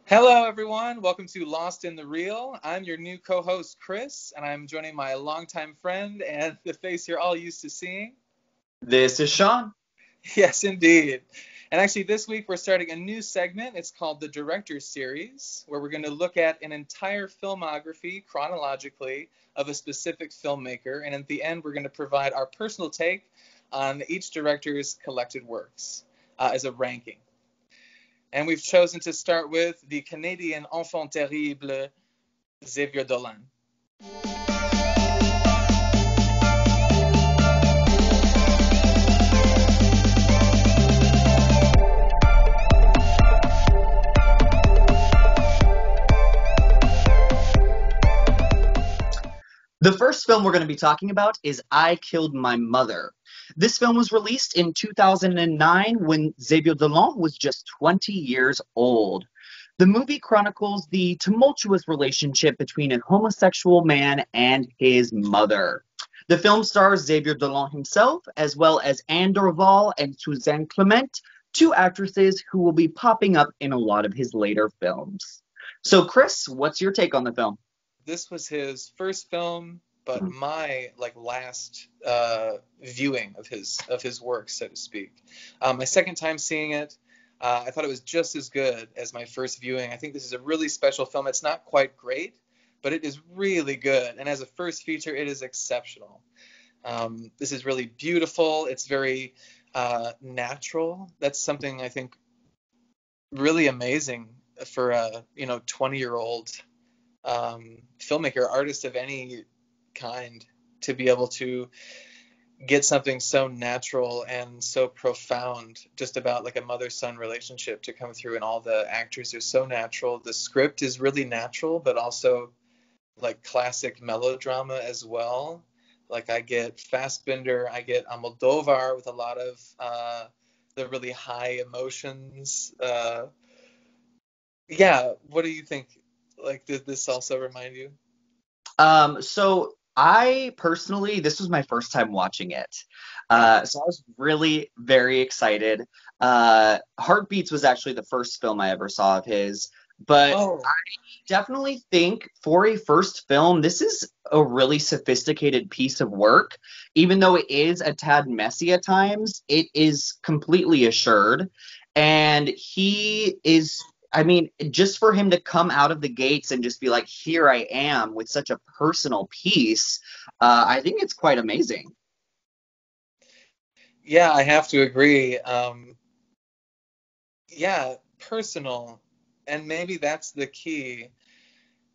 Hello, everyone. Welcome to Lost in the Reel. I'm your new co-host, Chris, and I'm joining my longtime friend and the face you're all used to seeing. This is Shawn. Yes, indeed. And actually, this week we're starting a new segment. It's called the Director's Series, where we're going to look at an entire filmography chronologically of a specific filmmaker. And at the end, we're going to provide our personal take on each director's collected works as a ranking. And we've chosen to start with the Canadian enfant terrible, Xavier Dolan. The first film we're going to be talking about is I Killed My Mother. This film was released in 2009 when Xavier Dolan was just 20 years old. The movie chronicles the tumultuous relationship between a homosexual man and his mother. The film stars Xavier Dolan himself, as well as Anne Dorval and Suzanne Clement, two actresses who will be popping up in a lot of his later films. So, Chris, what's your take on the film? This was his first film, but my last viewing of his work, so to speak. My second time seeing it, I thought it was just as good as my first viewing. I think this is a really special film. It's not quite great, but it is really good. And as a first feature, it is exceptional. This is really beautiful. It's very natural. That's something I think really amazing for a 20-year-old filmmaker, artist of any kind, to be able to get something so natural and so profound just about like a mother-son relationship to come through, and all the actors are so natural. The script is really natural, but also like classic melodrama as well. Like I get Fassbinder, I get Almodovar with a lot of the really high emotions. Yeah, what do you think? Like, did this also remind you? So I personally, this was my first time watching it. So I was really very excited. Heartbeats was actually the first film I ever saw of his, but Oh, I definitely think for a first film, this is a really sophisticated piece of work. Even though it is a tad messy at times, it is completely assured. And he is, I mean, just for him to come out of the gates and just be like, here I am with such a personal piece, I think it's quite amazing. yeah, I have to agree. Yeah, personal. And maybe that's the key,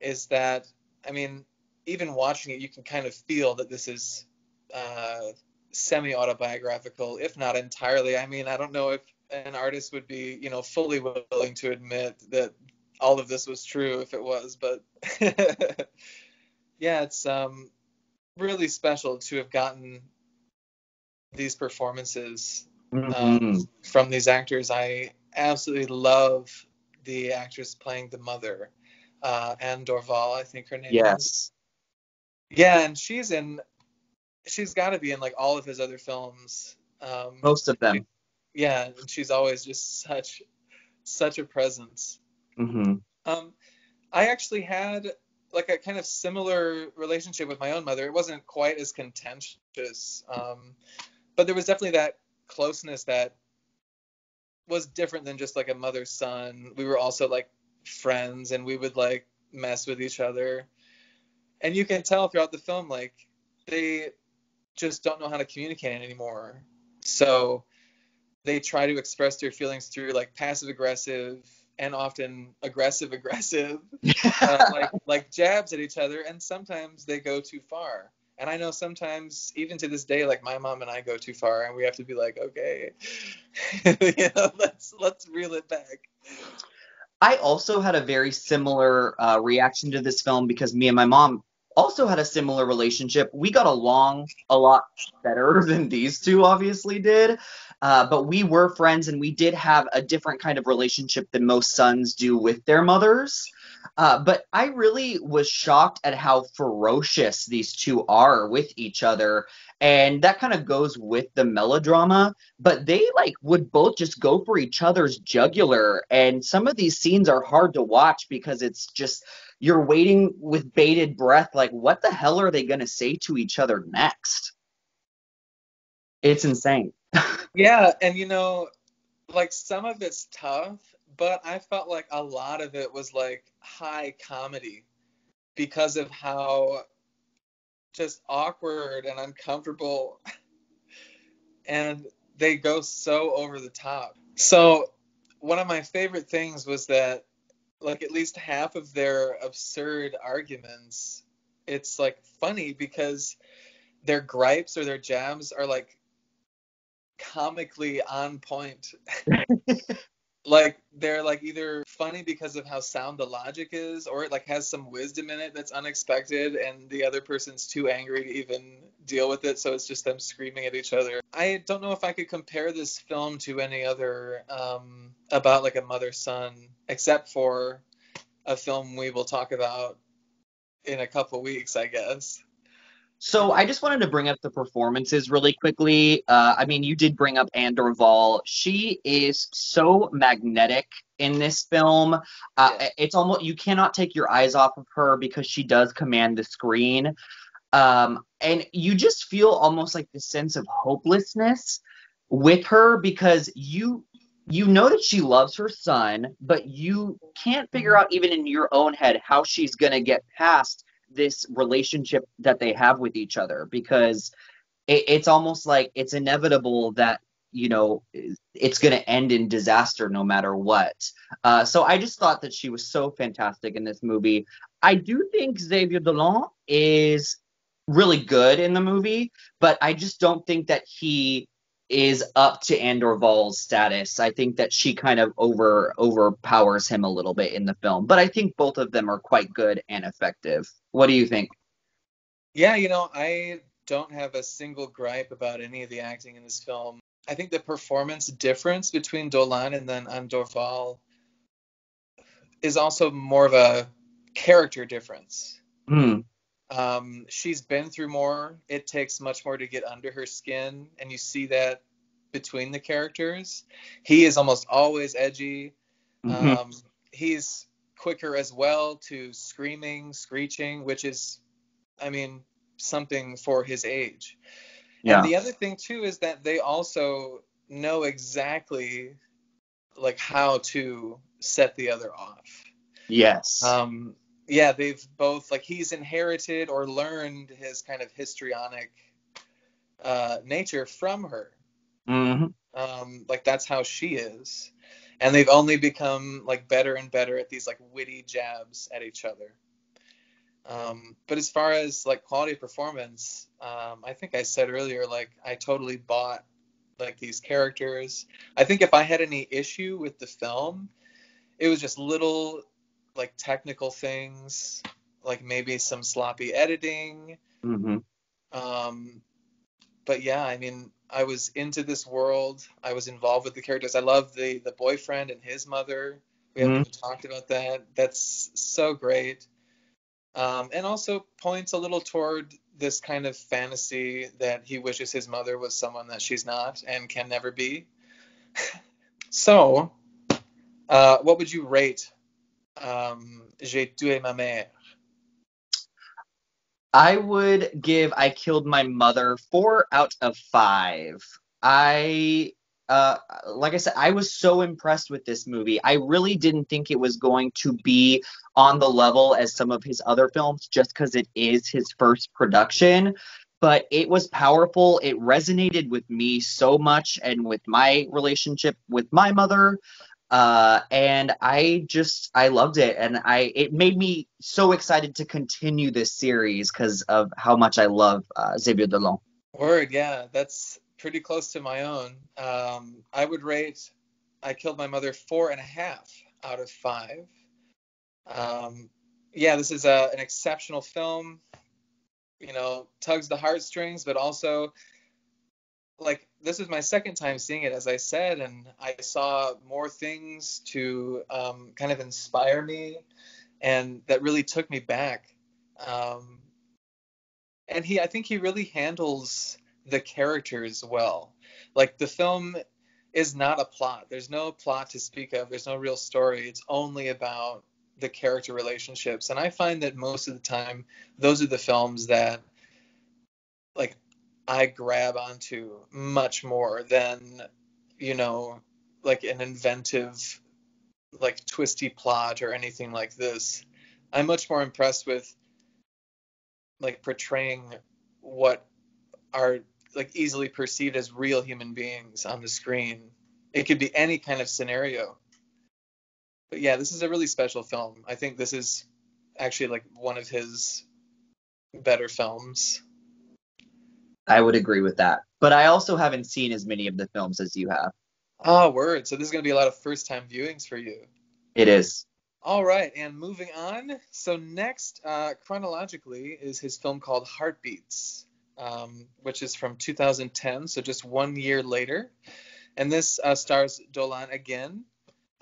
is that, I mean, even watching it, you can kind of feel that this is semi-autobiographical, if not entirely. I mean, I don't know if an artist would be, fully willing to admit that all of this was true if it was, but yeah, it's really special to have gotten these performances Hmm. from these actors. I absolutely love the actress playing the mother, Anne Dorval, I think her name is. Yes, Yeah, and she's got to be in like all of his other films. most of She, them. yeah, and she's always just such a presence. Hmm. Um, I actually had like a kind of similar relationship with my own mother. It wasn't quite as contentious, but there was definitely that closeness that was different than just like a mother son. We were also like friends, and we would like mess with each other. And you can tell throughout the film, like they just don't know how to communicate anymore. So they try to express their feelings through like passive aggressive and often aggressive like jabs at each other, and sometimes they go too far. And I know sometimes, even to this day, like my mom and I go too far, and we have to be like, okay, let's reel it back. I also had a very similar reaction to this film because me and my mom also had a similar relationship. We got along a lot better than these two obviously did, but we were friends and we did have a different kind of relationship than most sons do with their mothers. But I really was shocked at how ferocious these two are with each other. And that kind of goes with the melodrama, but they like would both just go for each other's jugular. And some of these scenes are hard to watch because it's just you're waiting with bated breath, like what the hell are they gonna say to each other next? It's insane. Yeah, and like some of it's tough, but I felt like a lot of it was like high comedy because of how just awkward and uncomfortable and they go so over the top. So one of my favorite things was that like at least half of their absurd arguments, it's like funny because their gripes or their jabs are like comically on point. Like they're like either funny because of how sound the logic is, or it like has some wisdom in it that's unexpected and the other person's too angry to even deal with it, so it's just them screaming at each other. I don't know if I could compare this film to any other about like a mother-son, except for a film we will talk about in a couple weeks, I guess. So I just wanted to bring up the performances really quickly. I mean, you did bring up Anne Dorval. She is so magnetic in this film. Yeah. It's almost you cannot take your eyes off of her because she does command the screen. And you just feel almost like this sense of hopelessness with her because you know that she loves her son, but you can't figure out even in your own head how she's gonna get past this relationship that they have with each other because it's almost like it's inevitable that it's going to end in disaster no matter what. So I just thought that she was so fantastic in this movie. I do think Xavier Dolan is really good in the movie, but I just don't think that he is up to Anne Dorval's status. I think that she kind of overpowers him a little bit in the film, but I think both of them are quite good and effective. What do you think? Yeah, I don't have a single gripe about any of the acting in this film. I think the performance difference between Dolan and then Anne Dorval is also more of a character difference. Hmm. She's been through more. It takes much more to get under her skin, and you see that between the characters. He is almost always edgy. Hmm. Um, he's quicker as well to screaming, screeching, which is, I mean, something for his age. And Yeah. the other thing too is that they also know exactly like how to set the other off. Yes. Um, yeah, they've both like he's inherited or learned his kind of histrionic nature from her. Hmm. Like that's how she is, and they've only become like better and better at these like witty jabs at each other. But as far as like quality of performance, I think I said earlier, like I totally bought like these characters. I think if I had any issue with the film, it was just little like technical things, like maybe some sloppy editing. Hmm. Um, but yeah, I mean, I was into this world. I was involved with the characters. I love the boyfriend and his mother. We haven't Hmm. even talked about that. That's so great. And also points a little toward this kind of fantasy that he wishes his mother was someone that she's not and can never be. So, what would you rate J'ai tué ma mère? I would give I Killed My Mother 4 out of 5. I uh like I said, I was so impressed with this movie. I really didn't think it was going to be on the level as some of his other films just because it is his first production. But it was powerful. It resonated with me so much and with my relationship with my mother. And I loved it, and it made me so excited to continue this series because of how much I love Xavier Dolan. Word, yeah, that's pretty close to my own. I would rate I Killed My Mother 4.5 out of 5. Um, yeah, this is an exceptional film. Tugs the heartstrings, but also like this is my second time seeing it, as I said, and I saw more things to kind of inspire me, and that really took me back. Um, and I think he really handles the characters well. Like, the film is not a plot. There's no plot to speak of. There's no real story. It's only about the character relationships. And I find that most of the time, those are the films that, like, I grab onto much more than, you know, like an inventive, like, twisty plot or anything like this. I'm much more impressed with, like, portraying what are, like, easily perceived as real human beings on the screen. It could be any kind of scenario. But yeah, this is a really special film. I think this is actually, like, one of his better films. I would agree with that. But I also haven't seen as many of the films as you have. Ah, word. So this is going to be a lot of first time viewings for you. It is. All right, and moving on. So next, chronologically, is his film called Heartbeats, which is from 2010, so just 1 year later. And this stars Dolan again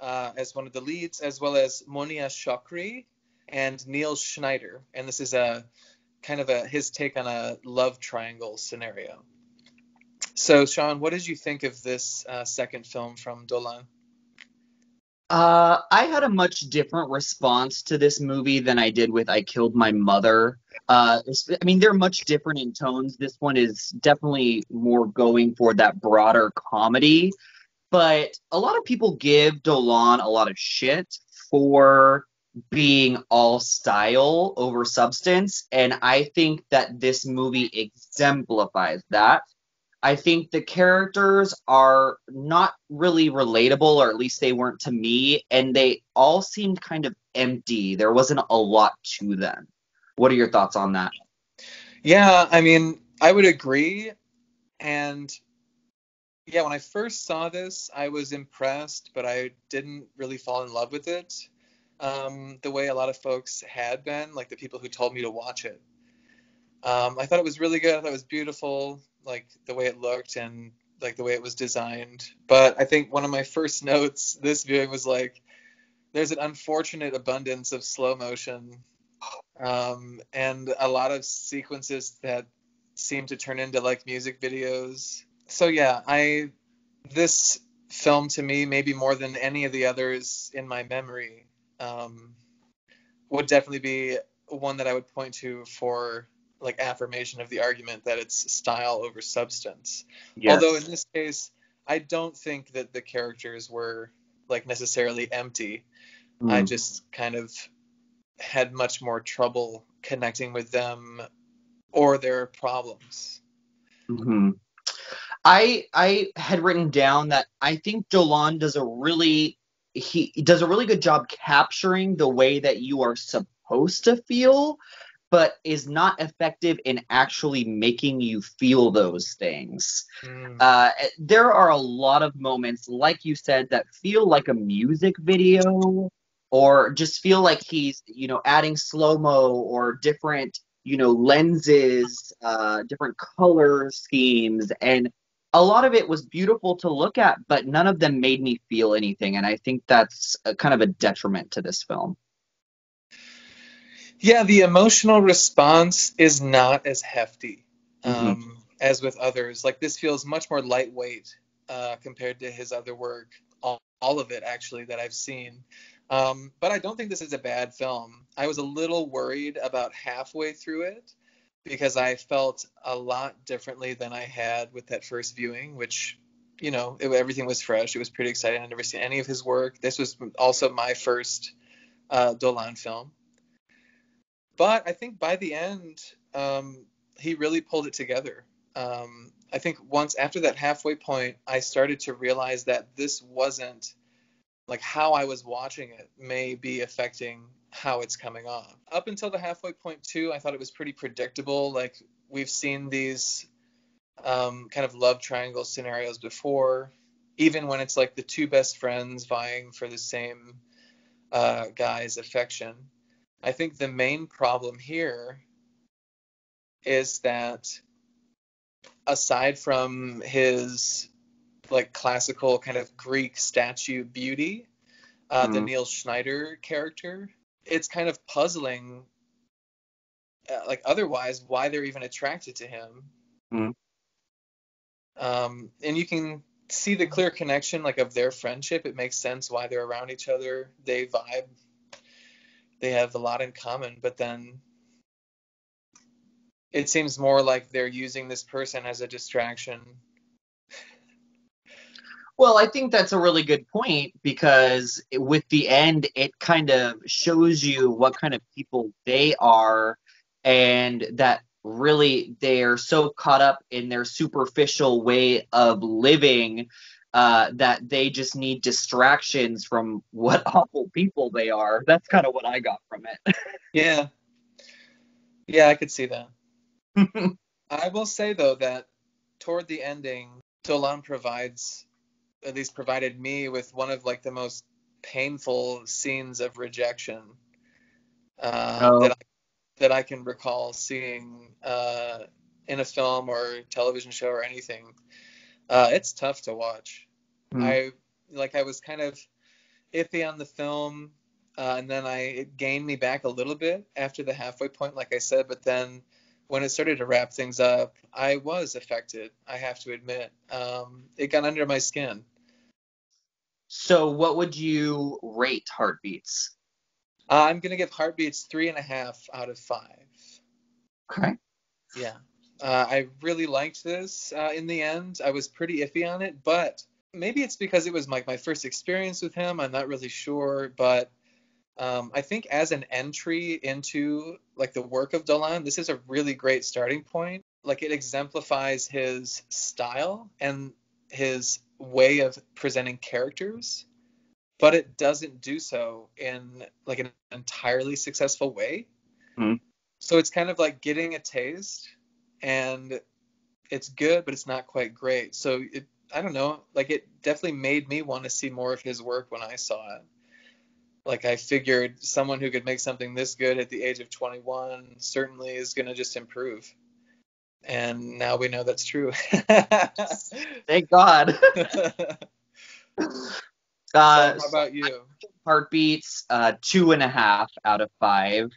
as one of the leads, as well as Monia Chokri and Niels Schneider. And this is a kind of his take on a love triangle scenario. So, Shawn, what did you think of this second film from Dolan? I had a much different response to this movie than I did with I Killed My Mother. I mean, they're much different in tones. This one is definitely more going for that broader comedy, but a lot of people give Dolan a lot of shit for being all style over substance, and I think that this movie exemplifies that. I think the characters are not really relatable, or at least they weren't to me, and they all seemed kind of empty. There wasn't a lot to them. What are your thoughts on that? Yeah, I mean, I would agree. And yeah, when I first saw this, I was impressed, but I didn't really fall in love with it the way a lot of folks had been, like the people who told me to watch it. I thought it was really good. I thought it was beautiful, like the way it looked and like the way it was designed. But I think one of my first notes this viewing was like, there's an unfortunate abundance of slow motion and a lot of sequences that seem to turn into like music videos. So yeah, this film to me, maybe more than any of the others in my memory, um, would definitely be one that I would point to for like affirmation of the argument that it's style over substance. Although in Yes. this case, I don't think that the characters were like necessarily empty. I Mm. just kind of had much more trouble connecting with them or their problems. Hmm. I had written down that I think Dolan does a really he does a really good job capturing the way that you are supposed to feel, but is not effective in actually making you feel those things. Mm. There are a lot of moments, like you said, that feel like a music video, or just feel like he's, adding slow-mo or different, lenses, different color schemes, and a lot of it was beautiful to look at, but none of them made me feel anything, and I think that's kind of a detriment to this film. Yeah, the emotional response is not as hefty Hmm. as with others. Like this feels much more lightweight compared to his other work, all of it actually that I've seen. But I don't think this is a bad film. I was a little worried about halfway through it because I felt a lot differently than I had with that first viewing, which, everything was fresh. It was pretty exciting. I'd never seen any of his work. This was also my first Dolan film. But I think by the end, he really pulled it together. I think once after that halfway point, I started to realize that this wasn't like how I was watching it may be affecting how it's coming off. Up until the halfway point too, I thought it was pretty predictable. Like we've seen these kind of love triangle scenarios before, even when it's like the two best friends vying for the same guy's affection. I think the main problem here is that aside from his like classical kind of Greek statue beauty, the Mm. Niels Schneider character, it's kind of puzzling, like otherwise, why they're even attracted to him. Mm. And you can see the clear connection, like, of their friendship. It makes sense why they're around each other. They vibe. They have a lot in common, but then it seems more like they're using this person as a distraction. Well, I think that's a really good point because with the end, it kind of shows you what kind of people they are, and that really they're so caught up in their superficial way of living that they just need distractions from what awful people they are. That's kind of what I got from Yeah, yeah, I could see that. it. I will say, though, that toward the ending, Dolan provides, at least provided me with one of, like, the most painful scenes of rejection Oh, that I can recall seeing in a film or television show or anything. It's tough to watch. hmm. I was kind of iffy on the film, and then it gained me back a little bit after the halfway point, like I said. But then when it started to wrap things up, I was affected. I have to admit, it got under my skin. So what would you rate Heartbeats? I'm gonna give Heartbeats 3.5 out of 5. Okay. Yeah. I really liked this in the end. I was pretty iffy on it, but maybe it's because it was my first experience with him. I'm not really sure, but I think as an entry into, like, the work of Dolan, this is a really great starting point. Like, it exemplifies his style and his way of presenting characters, but it doesn't do so in, like, an entirely successful way. Hmm. So it's kind of like getting a taste, and it's good, but it's not quite great. So I don't know, like, it definitely made me want to see more of his work when I saw it. Like, I figured someone who could make something this good at the age of 21 certainly is going to just improve. And now we know that's true. Thank God. So how So about you? Heartbeats, 2.5 out of 5.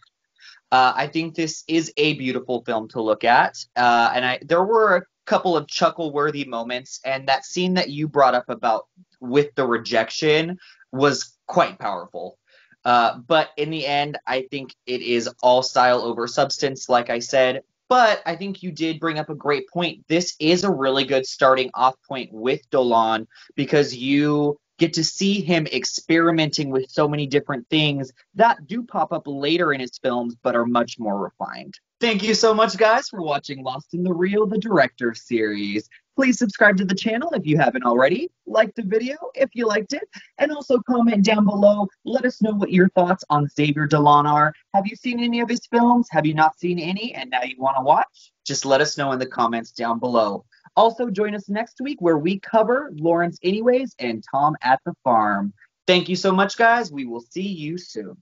I think this is a beautiful film to look at, and there were a couple of chuckle-worthy moments, and that scene that you brought up about with the rejection was quite powerful. But in the end, I think it is all style over substance, like I said. But I think you did bring up a great point. This is a really good starting off point with Dolan because you get to see him experimenting with so many different things that do pop up later in his films but are much more refined. Thank you so much, guys, for watching Lost in the Reel, the Director series. Please subscribe to the channel if you haven't already. Like the video if you liked it. And also comment down below. Let us know what your thoughts on Xavier Dolan are. Have you seen any of his films? Have you not seen any and now you want to watch? Just let us know in the comments down below. Also, join us next week where we cover Lawrence Anyways and Tom at the Farm. Thank you so much, guys. We will see you soon.